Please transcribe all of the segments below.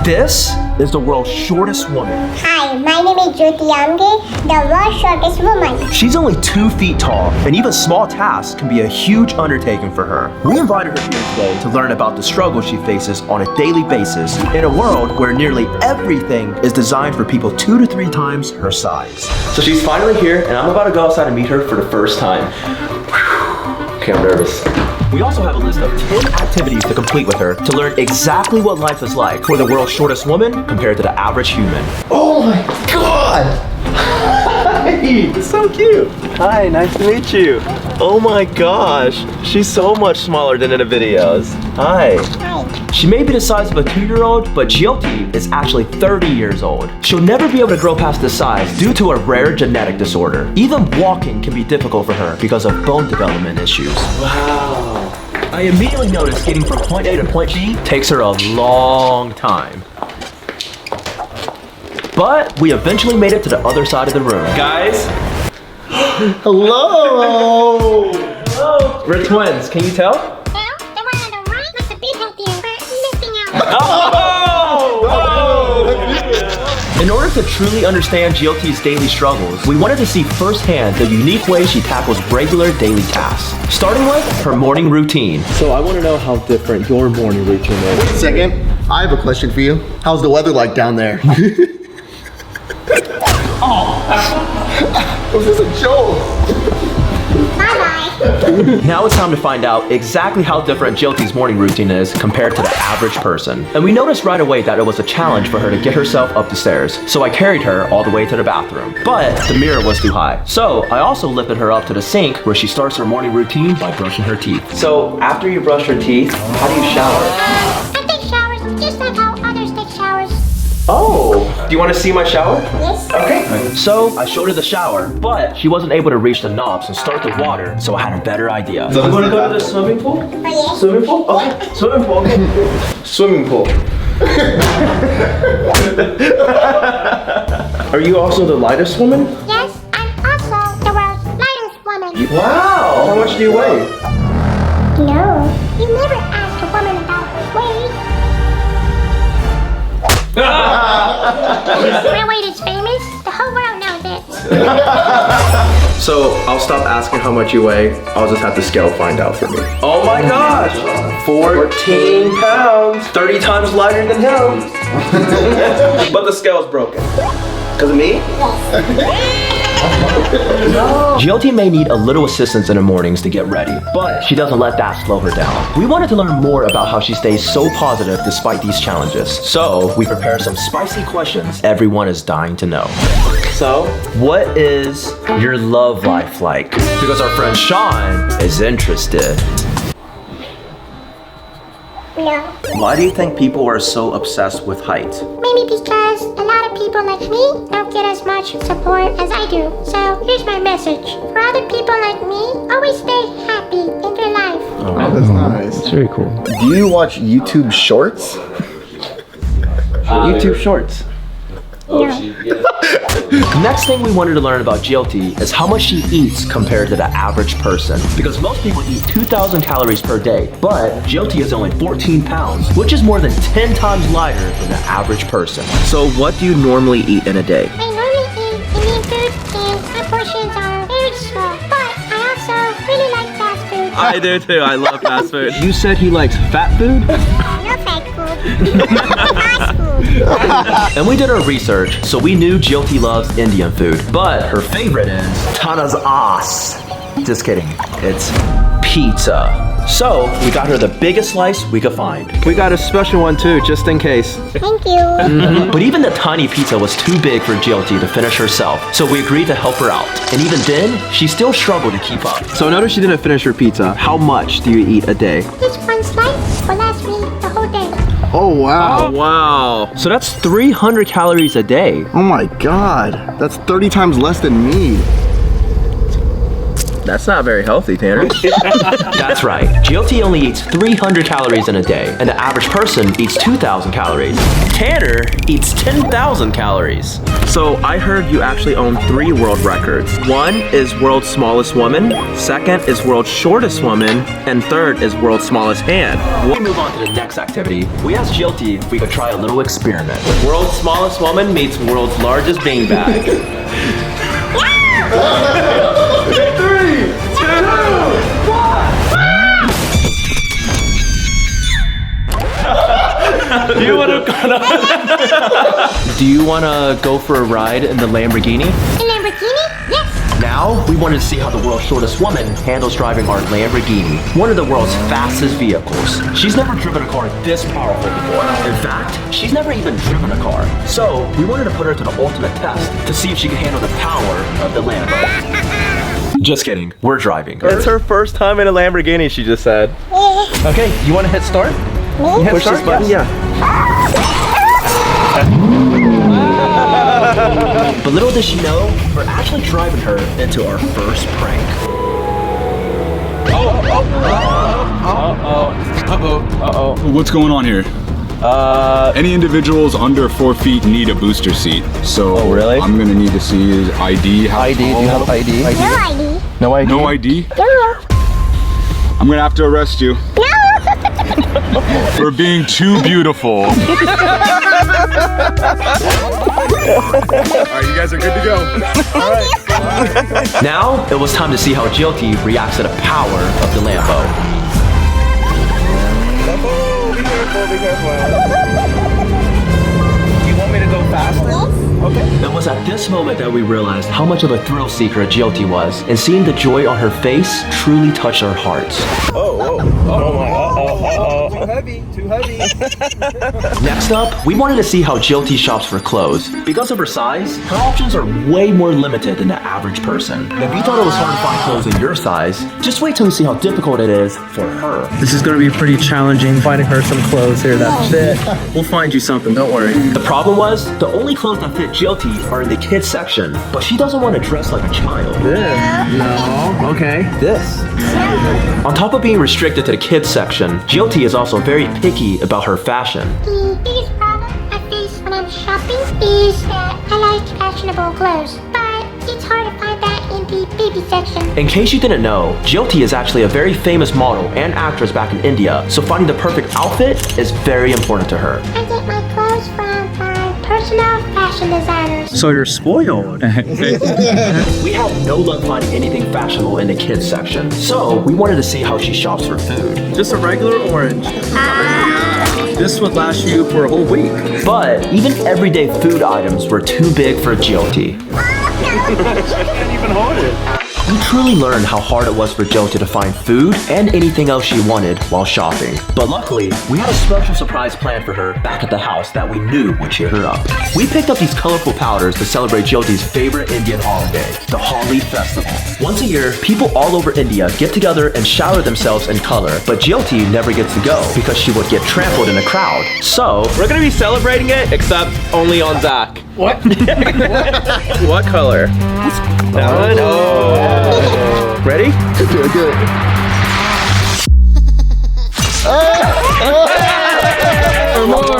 This is the world's shortest woman. Hi, my name is Jyoti Amge, the world's shortest woman. She's only 2 feet tall, and even small tasks can be a huge undertaking for her. We invited her here today to learn about the struggles she faces on a daily basis in a world where nearly everything is designed for people 2 to 3 times her size. So she's finally here, and I'm about to go outside and meet her for the first time. Okay, I'm nervous. We also have a list of 10 activities to complete with her to learn exactly what life is like for the world's shortest woman compared to the average human. Oh my god! Hi! It's so cute! Hi, nice to meet you. Oh my gosh, she's so much smaller than in the videos. Hi. Hi. She may be the size of a 2-year-old, but Jyoti is actually 30 years old. She'll never be able to grow past this size due to a rare genetic disorder. Even walking can be difficult for her because of bone development issues. Wow. I immediately noticed getting from point A to point B takes her a long time. But we eventually made it to the other side of the room. Guys. Hello! Hello. We're twins, can you tell? Well, the one on the right looks a bit healthier, but missing out. In order to truly understand Jyoti's daily struggles, we wanted to see firsthand the unique way she tackles regular daily tasks. Starting with her morning routine. So I want to know how different your morning routine is. Wait a second. I have a question for you. How's the weather like down there? Was this a joke? Bye-bye. Now it's time to find out exactly how different Jyoti's morning routine is compared to the average person. And we noticed right away that it was a challenge for her to get herself up the stairs. So I carried her all the way to the bathroom. But the mirror was too high. So I also lifted her up to the sink where she starts her morning routine by brushing her teeth. So after you brush your teeth, how do you shower? I take showers just like how others take showers. Oh, do you want to see my shower? Yes. Okay. So I showed her the shower, but she wasn't able to reach the knobs and start the water, so I had a better idea. So I'm going to go to the swimming pool? Oh, yes. Swimming pool? Okay. Swimming pool, okay. Swimming pool. Are you also the lightest woman? Yes, I'm also the world's lightest woman. Wow! How much do you weigh? No, you never ask a woman about her weight. My weight is famous. The whole world knows it. So I'll stop asking how much you weigh. I'll just have the scale find out for me. Oh my gosh! 14 pounds! 30 times lighter than him. But the scale's broken. Because of me? Yes. Jyoti may need a little assistance in the mornings to get ready, but she doesn't let that slow her down. We wanted to learn more about how she stays so positive despite these challenges. So we prepared some spicy questions everyone is dying to know. So, what is your love life like? Because our friend Sean is interested. No. Why do you think people are so obsessed with height? Maybe because a lot of people like me don't get as much support as I do. So here's my message. For other people like me, always stay happy in their life. Oh, that's nice. That's very cool. Do you watch YouTube Shorts? YouTube Shorts. No. Next thing we wanted to learn about Jyoti is how much she eats compared to the average person. Because most people eat 2,000 calories per day, but Jyoti is only 14 pounds, which is more than 10 times lighter than the average person. So what do you normally eat in a day? I normally eat Indian food and my portions are very small. But I also really like fast food. I do too, I love fast food. You said he likes fat food? No fast food. Fast food. And we did our research, so we knew Jyoti loves Indian food, but her favorite is Tana's ass. Just kidding, it's pizza. So we got her the biggest slice we could find. We got a special one too, just in case. Thank you. But even the tiny pizza was too big for Jyoti to finish herself, so we agreed to help her out. And even then, she still struggled to keep up. So notice she didn't finish her pizza. How much do you eat a day? This one slice will last me the whole day. Oh wow. Oh, wow. So that's 300 calories a day. Oh my god. That's 30 times less than me. That's not very healthy, Tanner. That's right. Jyoti only eats 300 calories in a day, and the average person eats 2,000 calories. Tanner eats 10,000 calories. So I heard you actually own 3 world records. One is world's smallest woman, second is world's shortest woman, and third is world's smallest hand. We'll move on to the next activity. We asked Jilty if we could try a little experiment. World's smallest woman meets world's largest beanbag. 3, 2, 1. Do you wanna go for a ride in the Lamborghini? A Lamborghini? Yes. Now, we wanted to see how the world's shortest woman handles driving our Lamborghini, one of the world's fastest vehicles. She's never driven a car this powerful before. In fact, she's never even driven a car. So, we wanted to put her to the ultimate test to see if she could handle the power of the Lambo. Just kidding, we're driving. It's her first time in a Lamborghini, she just said. Okay, you wanna hit start? Me? Push this button? Yeah. But little does she know, we're actually driving her into our first prank. What's going on here? Any individuals under 4 feet need a booster seat. So Oh, really? I'm gonna need to see his ID. How ID, do you have ID? No ID. No ID? No ID? No. I'm gonna have to arrest you for being too beautiful. Alright, you guys are good to go. Now, it was time to see how Jilty reacts to the power of the Lambo. Be careful. Do you want me to go faster? Okay. It was at this moment that we realized how much of a thrill seeker Jilty was, and seeing the joy on her face truly touched our hearts. Too heavy. Next up, we wanted to see how Jilty shops for clothes. Because of her size, her options are way more limited than the average person. If you thought it was hard to find clothes in your size, just wait till you see how difficult it is for her. This is gonna be pretty challenging, finding her some clothes here that fit. We'll find you something, don't worry. The problem was, the only clothes that fit Jilty are in the kids section, but she doesn't want to dress like a child. No, okay. This. On top of being restricted to the kids section, Jilty is also very picky about her fashion. The biggest problem I face when I'm shopping is that I like fashionable clothes, but it's hard to find that in the baby section. In case you didn't know, Jilty is actually a very famous model and actress back in India, so finding the perfect outfit is very important to her. I get my clothes from my personal fashion designers. So you're spoiled. We had no luck finding anything fashionable in the kids section, so we wanted to see how she shops for food. Just a regular orange. This would last you for a whole week. But even everyday food items were too big for Jilty. Can't even hold it. We truly learned how hard it was for Jilty to find food and anything else she wanted while shopping. But luckily, we had a special surprise planned for her back at the house that we knew would cheer her up. We picked up these colorful powders to celebrate Jilty's favorite Indian holiday, the Holi festival. Once a year, people all over India get together and shower themselves in color, but Jilty never gets to go because she would get trampled in a crowd. So, we're gonna be celebrating it, except only on Zach. What? What color? That one? Oh. Ready? Good.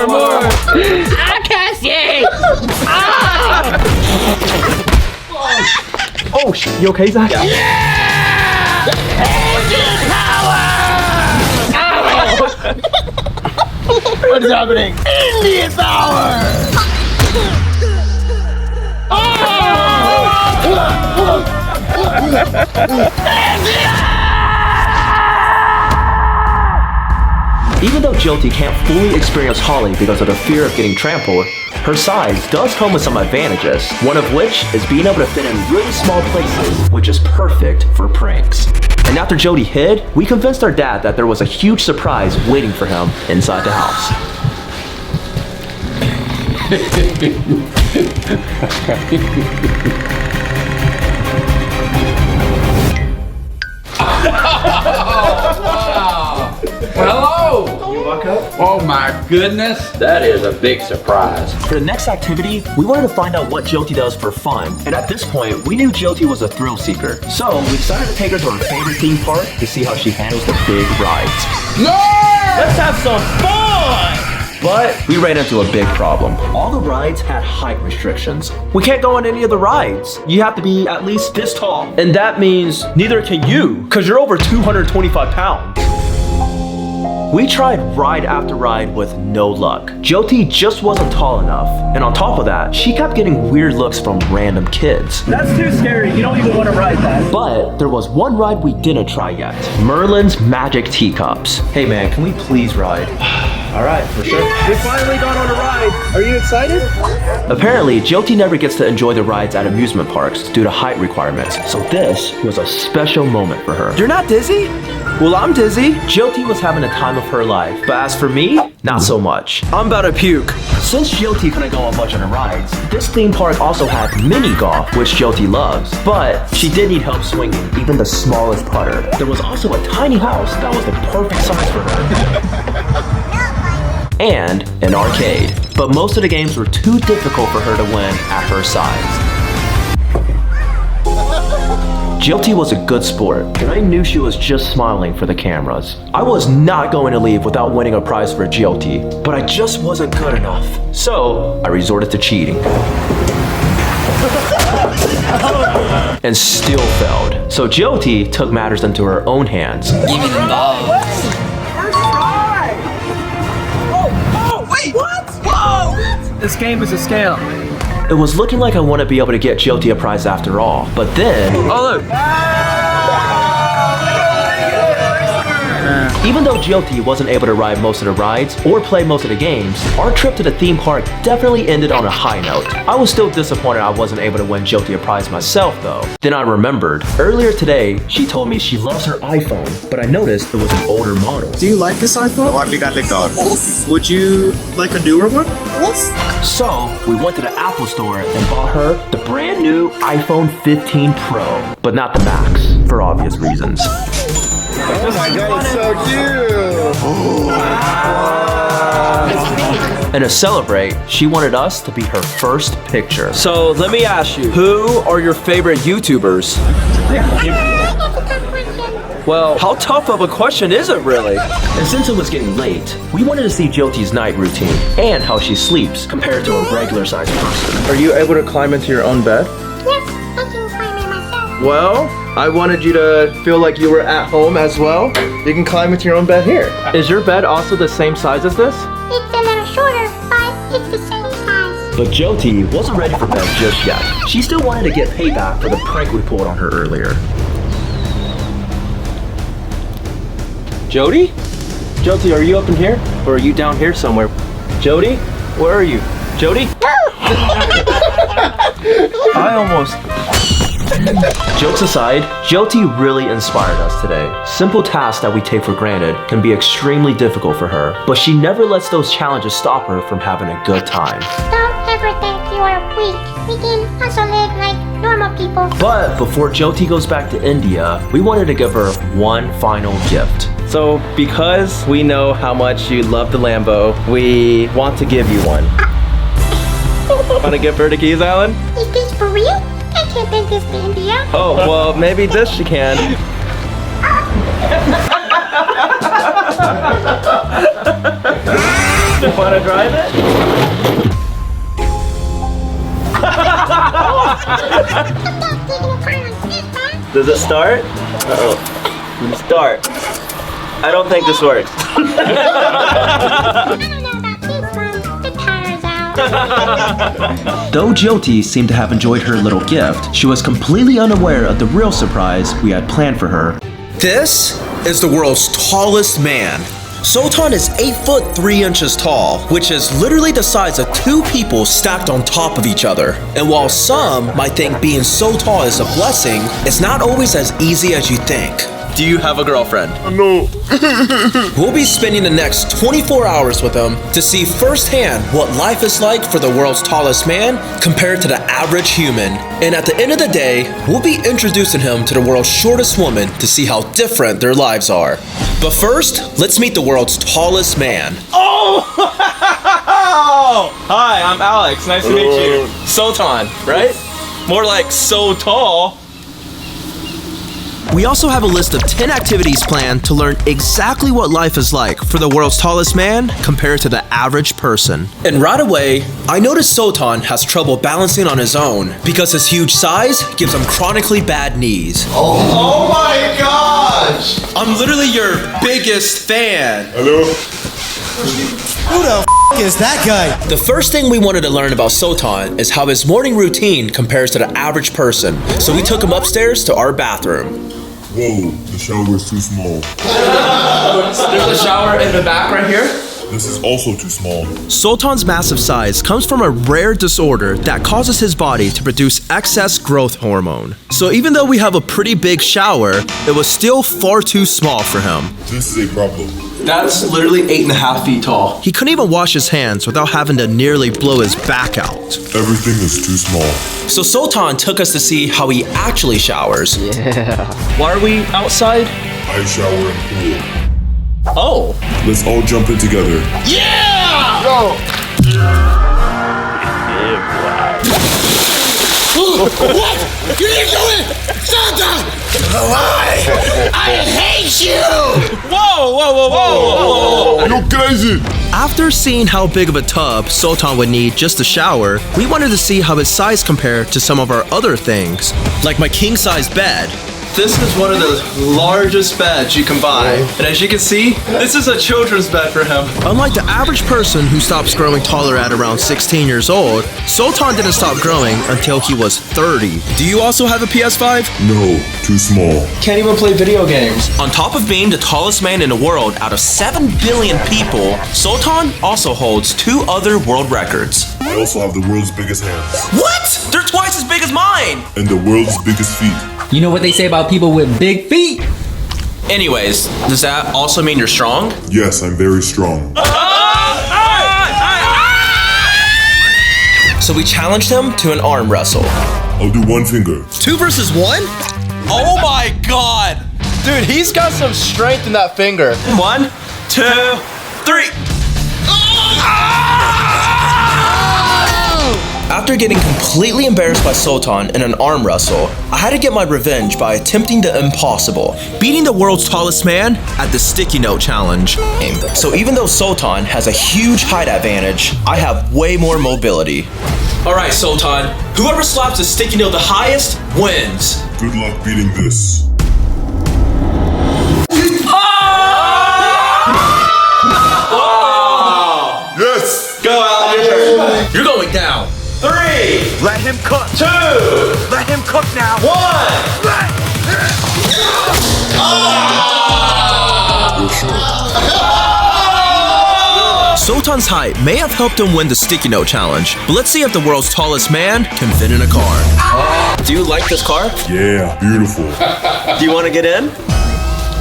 More. I can't see! Oh, you okay, Zach? Engine power! What is happening? Indian power! Even though Jilty can't fully experience Holi because of the fear of getting trampled, her size does come with some advantages, one of which is being able to fit in really small places, which is perfect for pranks. And after Jody hid, we convinced our dad that there was a huge surprise waiting for him inside the house. Hello! You walk up? Oh my goodness, that is a big surprise. For the next activity, we wanted to find out what Jilty does for fun. And at this point, we knew Jilty was a thrill seeker. So we decided to take her to her favorite theme park to see how she handles the big rides. No! Let's have some fun! But we ran into a big problem. All the rides had height restrictions. We can't go on any of the rides. You have to be at least this tall. And that means neither can you, because you're over 225 pounds. We tried ride after ride with no luck. Jyoti just wasn't tall enough. And on top of that, she kept getting weird looks from random kids. That's too scary. You don't even want to ride that. But there was one ride we didn't try yet. Merlin's Magic Teacups. Hey man, can we please ride? All right, for sure. We finally got on a ride. Are you excited? Apparently, Jyoti never gets to enjoy the rides at amusement parks due to height requirements. So this was a special moment for her. You're not dizzy? Well, I'm dizzy. Jyoti was having the time of her life, but as for me, not so much. I'm about to puke. Since Jyoti couldn't go on much of the rides, this theme park also had mini golf, which Jyoti loves, but she did need help swinging even the smallest putter. There was also a tiny house that was the perfect size for her. And an arcade, but most of the games were too difficult for her to win at her size. Jyoti was a good sport, and I knew she was just smiling for the cameras. I was not going to leave without winning a prize for Jyoti, but I just wasn't good enough. So I resorted to cheating. And still failed. So Jyoti took matters into her own hands. Give me the balls. Wait, what? Whoa! This game is a scam. It was looking like I wouldn't be able to get Jyoti a prize after all, but then... Oh, look. Even though Jyoti wasn't able to ride most of the rides or play most of the games, our trip to the theme park definitely ended on a high note. I was still disappointed I wasn't able to win Jyoti a prize myself though. Then I remembered. Earlier today, she told me she loves her iPhone, but I noticed it was an older model. Do you like this iPhone? Would you like a newer one? So, we went to the Apple store and bought her the brand new iPhone 15 Pro, but not the Max, for obvious reasons. Oh my god, it's so cute! And to celebrate, she wanted us to be her first picture. So let me ask you, who are your favorite YouTubers? Well, how tough of a question is it really? And since it was getting late, we wanted to see Jyoti's night routine and how she sleeps compared to a regular sized person. Are you able to climb into your own bed? Yes, I can climb it myself. Well, I wanted you to feel like you were at home as well. You can climb into your own bed here. Is your bed also the same size as this? It's a little shorter, but it's the same size. But Jyoti wasn't ready for bed just yet. She still wanted to get payback for the prank we pulled on her earlier. Jyoti? Jyoti, are you up in here? Or are you down here somewhere? Jyoti? Where are you? Jyoti? I almost... Jokes aside, Jyoti really inspired us today. Simple tasks that we take for granted can be extremely difficult for her, but she never lets those challenges stop her from having a good time. Don't ever think you are weak. We can also live like normal people. But before Jyoti goes back to India, we wanted to give her one final gift. So, because we know how much you love the Lambo, we want to give you one. Want to give her the keys, Alan? Is this for real? I can't take this to India. Oh, well, maybe this she can. You want to drive it? Does it start? Uh-oh. Start. I don't think this works. I don't know about this one. The tire's out. Though Jyoti seemed to have enjoyed her little gift, she was completely unaware of the real surprise we had planned for her. This is the world's tallest man. Sultan is 8 foot 3 inches tall, which is literally the size of 2 people stacked on top of each other. And while some might think being so tall is a blessing, it's not always as easy as you think. Do you have a girlfriend? No. We'll be spending the next 24 hours with him to see firsthand what life is like for the world's tallest man compared to the average human. And at the end of the day, we'll be introducing him to the world's shortest woman to see how different their lives are. But first, let's meet the world's tallest man. Oh! Hi, I'm Alex. Nice to meet you. Sultan, right? More like so tall. We also have a list of 10 activities planned to learn exactly what life is like for the world's tallest man compared to the average person. And right away, I noticed Sultan has trouble balancing on his own because his huge size gives him chronically bad knees. Oh my gosh! I'm literally your biggest fan. Hello? Who the is that guy? The first thing we wanted to learn about Sultan is how his morning routine compares to the average person. So we took him upstairs to our bathroom. Whoa, the shower is too small. There's a shower in the back right here. This is also too small. Sultan's massive size comes from a rare disorder that causes his body to produce excess growth hormone. So even though we have a pretty big shower, it was still far too small for him. This is a problem. That's literally 8.5 feet tall. He couldn't even wash his hands without having to nearly blow his back out. Everything is too small. So Sultan took us to see how he actually showers. Yeah. Why are we outside? I shower and pool. Oh. Let's all jump in together. Yeah! Go! What? You didn't do it! Santa! Why? I hate you! Whoa. You're crazy! After seeing how big of a tub Sultan would need just to shower, we wanted to see how his size compared to some of our other things, like my king-size bed. This is one of the largest beds you can buy. And as you can see, this is a children's bed for him. Unlike the average person who stops growing taller at around 16 years old, Sultan didn't stop growing until he was 30. Do you also have a PS5? No, too small. Can't even play video games. On top of being the tallest man in the world out of 7 billion people, Sultan also holds 2 other world records. I also have the world's biggest hands. What? They're twice as big as mine! And the world's biggest feet. You know what they say about people with big feet? Anyways, does that also mean you're strong? Yes, I'm very strong. So we challenged him to an arm wrestle. I'll do one finger. 2 versus 1? Oh my god! Dude, he's got some strength in that finger. 1, 2, 3. After getting completely embarrassed by Sultan in an arm wrestle, I had to get my revenge by attempting the impossible, beating the world's tallest man at the sticky note challenge. So even though Sultan has a huge height advantage, I have way more mobility. Alright Sultan, whoever slaps the sticky note the highest wins. Good luck beating this. Yes! Go Alan, your turn. You're going down. 3. Let him cook. 2. Let him cook now. 1. You're short. Sultan's height may have helped him win the sticky note challenge, but let's see if the world's tallest man can fit in a car. Do you like this car? Yeah, beautiful. Do you want to get in?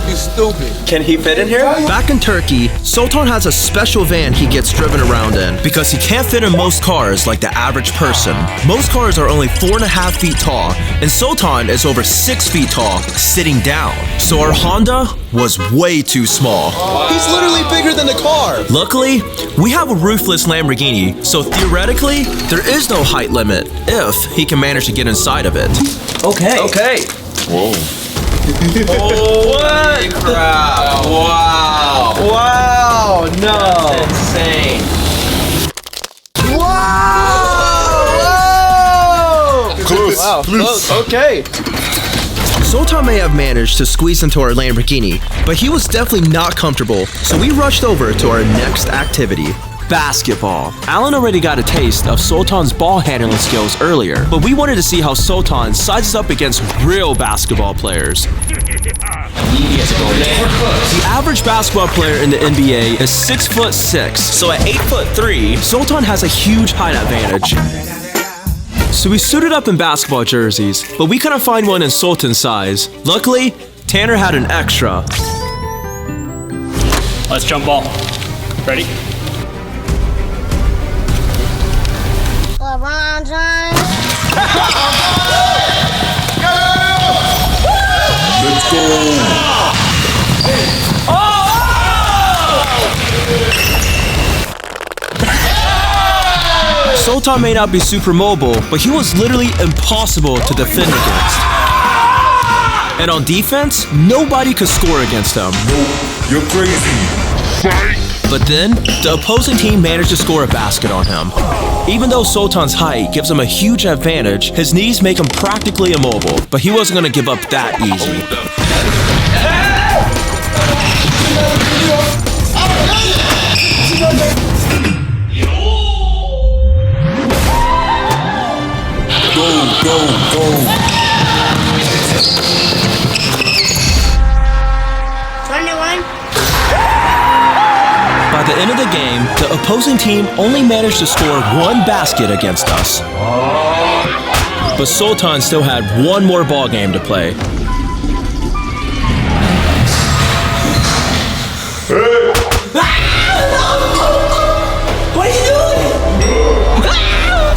He's stupid. Can he fit in here? Back in Turkey, Sultan has a special van he gets driven around in because he can't fit in most cars like the average person. Most cars are only 4.5 feet tall, and Sultan is over 6 feet tall, sitting down. So our Honda was way too small. He's literally bigger than the car. Luckily, we have a roofless Lamborghini, so theoretically, there is no height limit if he can manage to get inside of it. Okay. Whoa. What? Crap. Wow. No. That's insane. Whoa. Close. Wow. Close. Okay. Sultan may have managed to squeeze into our Lamborghini, but he was definitely not comfortable, so we rushed over to our next activity. Basketball. Alan already got a taste of Sultan's ball handling skills earlier, but we wanted to see how Sultan sizes up against real basketball players. The average basketball player in the NBA is 6'6", so at 8'3", Sultan has a huge height advantage. So we suited up in basketball jerseys, but we couldn't find one in Sultan's size. Luckily, Tanner had an extra. Let's jump ball. Ready? LeBron James. Let's go! Sultan may not be super mobile, but he was literally impossible to defend against. And on defense, nobody could score against him. You're crazy. But then, the opposing team managed to score a basket on him. Even though Sultan's height gives him a huge advantage, his knees make him practically immobile, but he wasn't gonna give up that easy. Go. 21. By the end of the game, the opposing team only managed to score one basket against us. But Sultan still had one more ball game to play. What are you doing?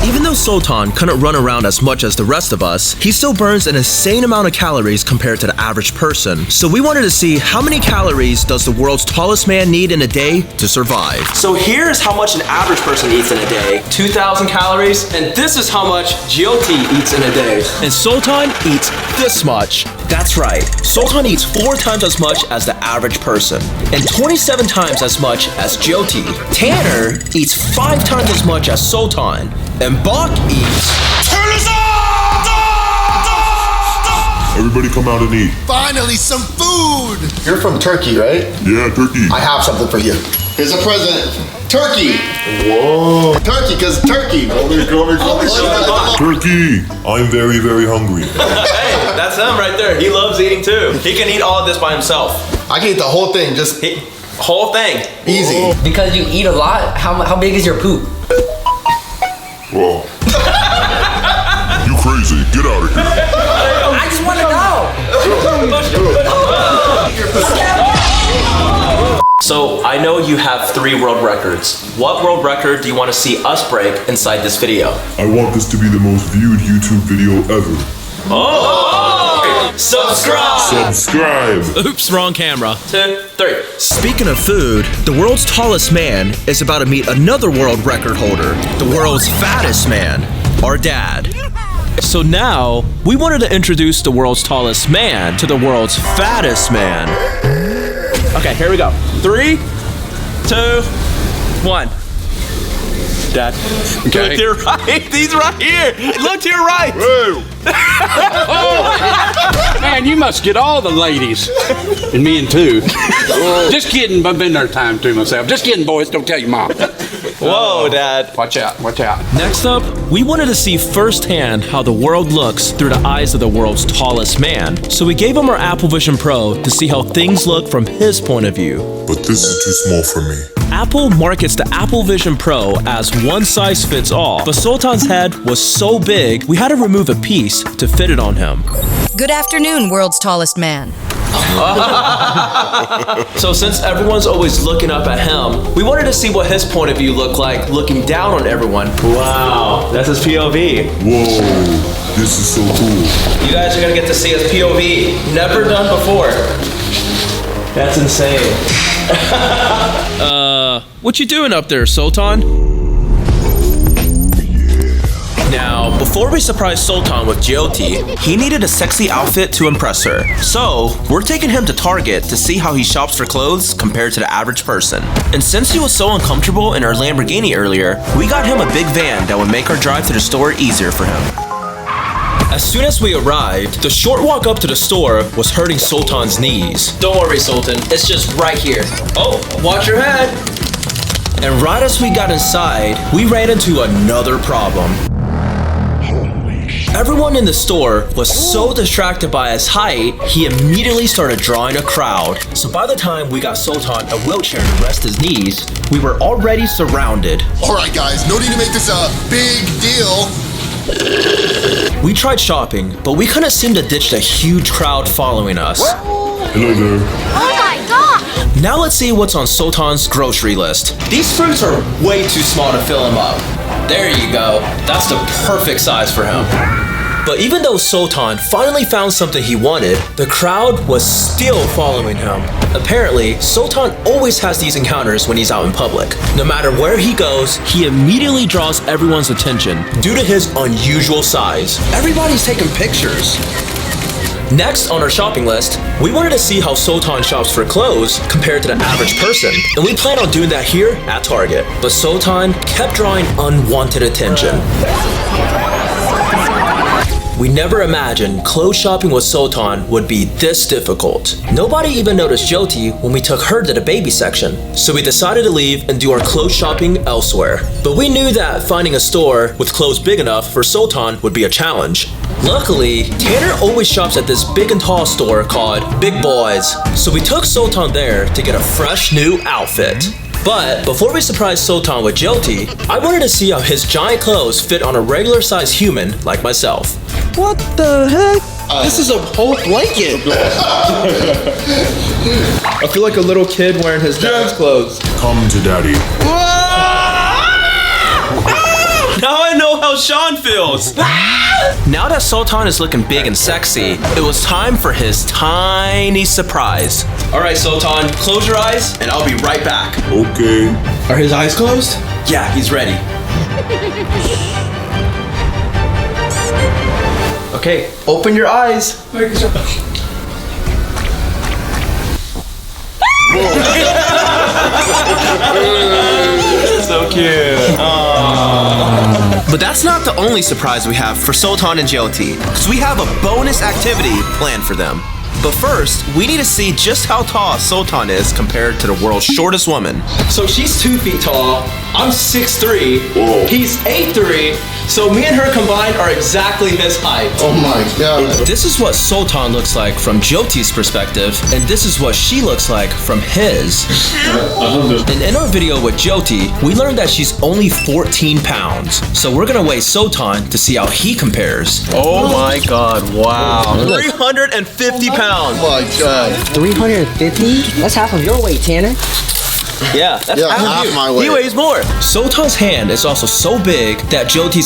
Even though Sultan couldn't run around as much as the rest of us, he still burns an insane amount of calories compared to the average person. So we wanted to see how many calories does the world's tallest man need in a day to survive. So here's how much an average person eats in a day. 2,000 calories. And this is how much GOT eats in a day. And Sultan eats this much. That's right. Sultan eats 4 times as much as the average person. And 27 times as much as GOT. Tanner eats 5 times as much as Sultan. And Bach eats... Turn us off! Everybody come out and eat. Finally, some food! You're from Turkey, right? Yeah, turkey. I have something for you. Here's a present. Turkey. Whoa. Turkey, because turkey. Turkey. I'm very, very hungry. Hey, that's him right there. He loves eating too. He can eat all of this by himself. I can eat the whole thing, just Whole thing. easy. Because you eat a lot, how big is your poop? Whoa. You crazy. Get out of here. I just want to know. So I know you have 3 world records. What world record do you want to see us break inside this video? I want this to be the most viewed YouTube video ever. Oh! Subscribe! Subscribe. Oops, wrong camera. 2, 3. Speaking of food, the world's tallest man is about to meet another world record holder, the world's fattest man, our dad. So now, we wanted to introduce the world's tallest man to the world's fattest man. Okay, here we go. 3, 2, 1. Dad. Okay. Look to your right. He's right here. Look to your right. Whoa. Man, you must get all the ladies. And me and too. Just kidding, I've been there a time too myself. Just kidding, boys, don't tell your mom. Whoa, Dad. Watch out, watch out. Next up, we wanted to see firsthand how the world looks through the eyes of the world's tallest man. So we gave him our Apple Vision Pro to see how things look from his point of view. But this is too small for me. Apple markets the Apple Vision Pro as one size fits all, but Sultan's head was so big, we had to remove a piece to fit it on him. Good afternoon, world's tallest man. So since everyone's always looking up at him, we wanted to see what his point of view looked like looking down on everyone. Wow, that's his POV. Whoa. This is so cool. You guys are gonna get to see his POV. Never done before. That's insane. What you doing up there, Sultan? Now, before we surprise Sultan with GOT, he needed a sexy outfit to impress her. So, we're taking him to Target to see how he shops for clothes compared to the average person. And since he was so uncomfortable in our Lamborghini earlier, we got him a big van that would make our drive to the store easier for him. As soon as we arrived, the short walk up to the store was hurting Sultan's knees. Don't worry, Sultan, it's just right here. Oh, watch your head. And right as we got inside, we ran into another problem. Everyone in the store was so distracted by his height, he immediately started drawing a crowd. So by the time we got Sultan a wheelchair to rest his knees, we were already surrounded. All right, guys, no need to make this a big deal. We tried shopping, but we couldn't seem to ditch the huge crowd following us. Hello there. Oh my god! Now let's see what's on Sultan's grocery list. These fruits are way too small to fill him up. There you go. That's the perfect size for him. But even though Sultan finally found something he wanted, the crowd was still following him. Apparently, Sultan always has these encounters when he's out in public. No matter where he goes, he immediately draws everyone's attention due to his unusual size. Everybody's taking pictures. Next on our shopping list, we wanted to see how Sultan shops for clothes compared to the average person, and we plan on doing that here at Target. But Sultan kept drawing unwanted attention. We never imagined clothes shopping with Sultan would be this difficult. Nobody even noticed Jyoti when we took her to the baby section, so we decided to leave and do our clothes shopping elsewhere. But we knew that finding a store with clothes big enough for Sultan would be a challenge. Luckily, Tanner always shops at this big and tall store called Big Boys, so we took Sultan there to get a fresh new outfit. But before we surprised Sultan with Jyoti, I wanted to see how his giant clothes fit on a regular sized human like myself. What the heck? This is a whole blanket. I feel like a little kid wearing his dad's clothes. Come to daddy. Now I know how Sean feels. Now that Sultan is looking big and sexy, it was time for his tiny surprise. All right, Sultan, close your eyes and I'll be right back. Okay. Are his eyes closed? Yeah, he's ready. Okay, open your eyes. So cute. But that's not the only surprise we have for Sultan and Jyoti, because we have a bonus activity planned for them. But first, we need to see just how tall Sultan is compared to the world's shortest woman. So she's 2 feet tall. I'm 6'3". Whoa. He's 8'3". So me and her combined are exactly his height. Oh my god. This is what Sultan looks like from Jyoti's perspective, and this is what she looks like from his. And in our video with Jyoti, we learned that she's only 14 pounds. So we're gonna weigh Sultan to see how he compares. Oh my god, wow. 350 pounds. Oh my god. 350? That's half of your weight, Tanner. Yeah, that's Yeah, half my weight. He weighs more. Sultan's hand is also so big that Jyoti's